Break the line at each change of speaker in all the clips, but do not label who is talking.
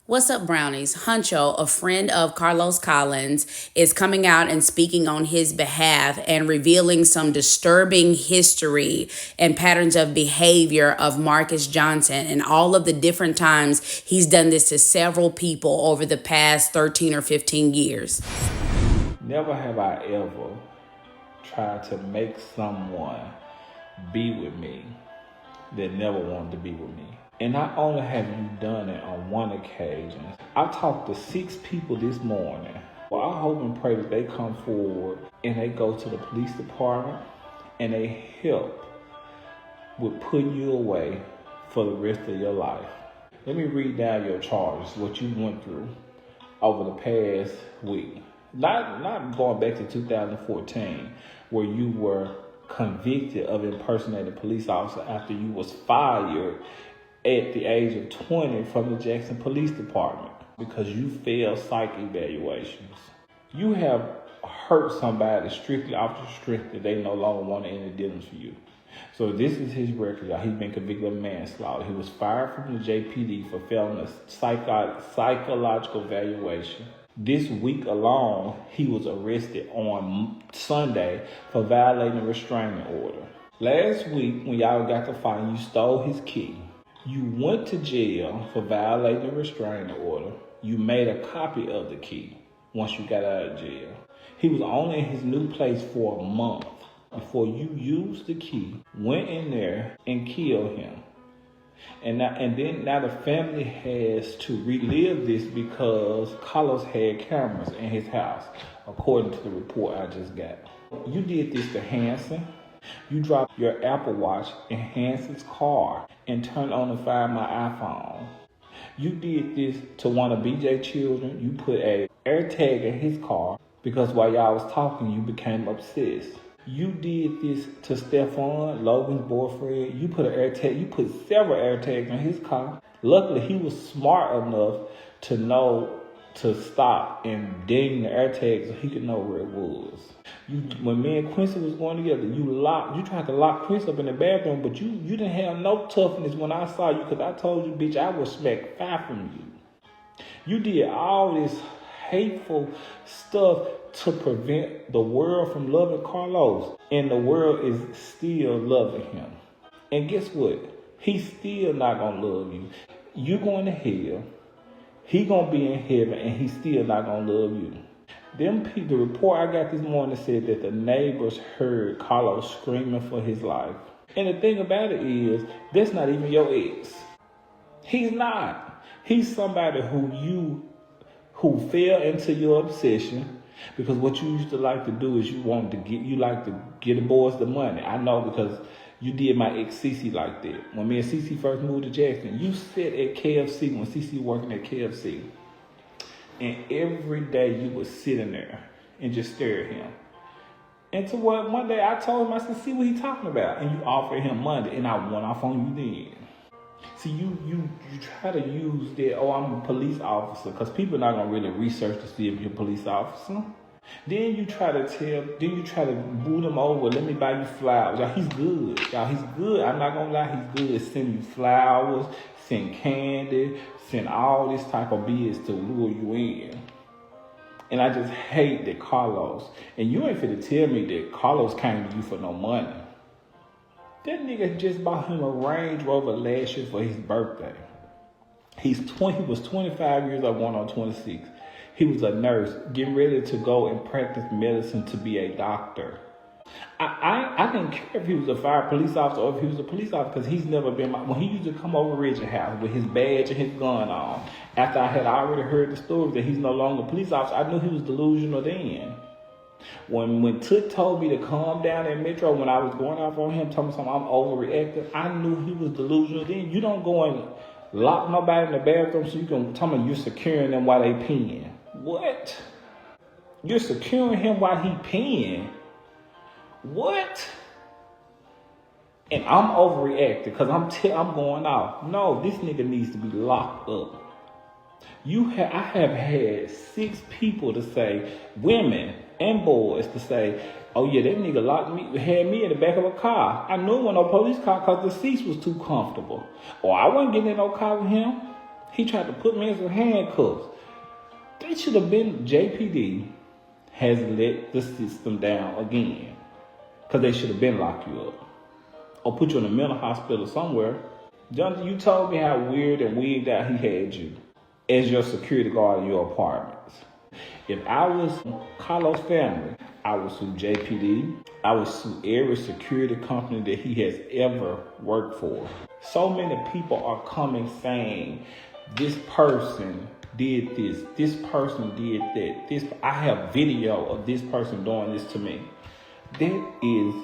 What's up, Brownies? Huncho, a friend of Carlos Collins, is coming out and speaking on his behalf and revealing some disturbing history and patterns of behavior of Marcus Johnson and all of the different times he's done this to several people over the past 13 or 15 years.
Never have I ever tried to make someone be with me that never wanted to be with me. And not only have you done it on one occasion, I talked to 6 people this morning. Well, I hope and pray that they come forward and they go to the police department and they help with putting you away for the rest of your life. Let me read down your charges, what you went through over the past week. Not going back to 2014, where you were convicted of impersonating a police officer after you was fired at the age of 20 from the Jackson Police Department because you failed psych evaluations. You have hurt somebody strictly off the strength that they no longer want any dealings for you. So this is his record, y'all. He's been convicted of manslaughter. He was fired from the JPD for failing a psychological evaluation. This week alone, he was arrested on Sunday for violating a restraining order. Last week, when y'all got to fight, you stole his key. You went to jail for violating a restraining order. You made a copy of the key once you got out of jail. He was only in his new place for a month before you used the key, went in there and killed him. And now the family has to relive this because Carlos had cameras in his house, according to the report I just got. You did this to Hanson. You dropped your Apple Watch in Hanson's car and turned on and find my iPhone. You did this to one of BJ children. You put a AirTag in his car because while y'all was talking, you became obsessed. You did this to Stefan, Logan's boyfriend. You put several AirTags in his car. Luckily, he was smart enough to know to stop and ding the AirTag so he could know where it was. When me and Quincy was going together, you tried to lock Quincy up in the bathroom, but you didn't have no toughness when I saw you because I told you, bitch, I would smack 5 from you. You did all this hateful stuff to prevent the world from loving Carlos, and the world is still loving him. And guess what? He's still not gonna love you. You going to hell. He gonna be in heaven, and he's still not gonna love you. The report I got this morning said that the neighbors heard Carlos screaming for his life. And the thing about it is, that's not even your ex. He's not. He's somebody who fell into your obsession. Because what you used to like to do is you like to get the boys the money. I know because you did my ex Cece like that. When me and Cece first moved to Jackson, you sat at KFC when Cece working at KFC. And every day you was sitting there and just stare at him. And to what one day I told him, I said, see what he talking about. And you offered him money and I went off on you then. See, you try to use that, I'm a police officer, because people are not going to really research to see if you're a police officer. Then you try to boo them over, let me buy you flowers. Y'all, he's good. He's good. I'm not going to lie, he's good. Send you flowers, send candy, send all this type of BS to lure you in. And I just hate that Carlos, and you ain't finna tell me that Carlos came to you for no money. That nigga just bought him a Range Rover last year for his birthday. He was 25 years old, going on 26. He was a nurse, getting ready to go and practice medicine to be a doctor. I didn't care if he was a fire police officer or if he was a police officer, because he's never been when he used to come over Reggie house with his badge and his gun on. After I had already heard the story that he's no longer a police officer, I knew he was delusional then. When Toot told me to calm down at Metro, when I was going off on him, telling me something I'm overreacting, I knew he was delusional then. You don't go and lock nobody in the bathroom so you can tell me you're securing them while they peeing. What? You're securing him while he peeing? What? And I'm overreacting because I'm going off. No, this nigga needs to be locked up. I have had 6 people to say, women and boys to say, oh yeah, that nigga had me in the back of a car. I knew it wasn't no police car because the seats was too comfortable. Or I wasn't getting in no car with him. He tried to put me in some handcuffs. They should have been, JPD has let the system down again. Because they should have been locked you up. Or put you in a mental hospital somewhere. Jonathan, you told me how weird and wigged out he had you as your security guard in your apartments. If I was Carlos' family, I would sue JPD. I would sue every security company that he has ever worked for. So many people are coming saying, this person did this person did that. I have video of this person doing this to me. That is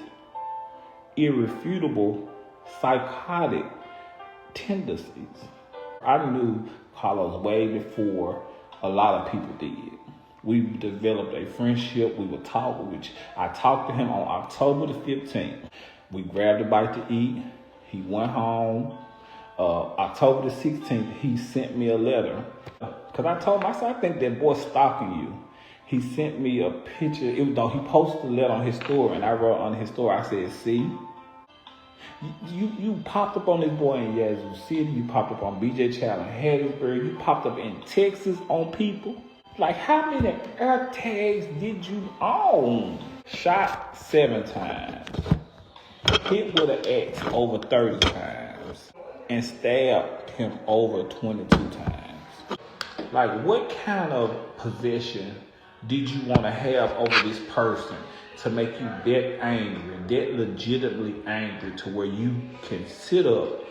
irrefutable psychotic tendencies. I knew Carlos way before a lot of people did. We developed a friendship. We would talk. I talked to him on October the 15th. We grabbed a bite to eat. He went home. October the 16th, he sent me a letter. Because I told him, I said, I think that boy's stalking you. He sent me a picture. Even though he posted a letter on his story, and I wrote on his story, I said, see? You popped up on this boy in Yazoo City. You popped up on BJ Child in Hattiesburg. You popped up in Texas on people. Like, how many air tags did you own? Shot 7 times. Hit with an axe over 30 times. And stabbed him over 22 times. Like, what kind of possession did you want to have over this person to make you that angry, that legitimately angry to where you can sit up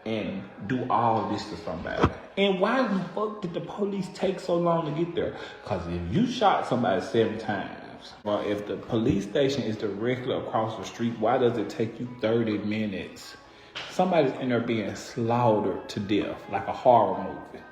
and do all this to somebody? And why the fuck did the police take so long to get there? Because if you shot somebody 7 times, well, if the police station is directly across the street, why does it take you 30 minutes? Somebody's in there being slaughtered to death like a horror movie.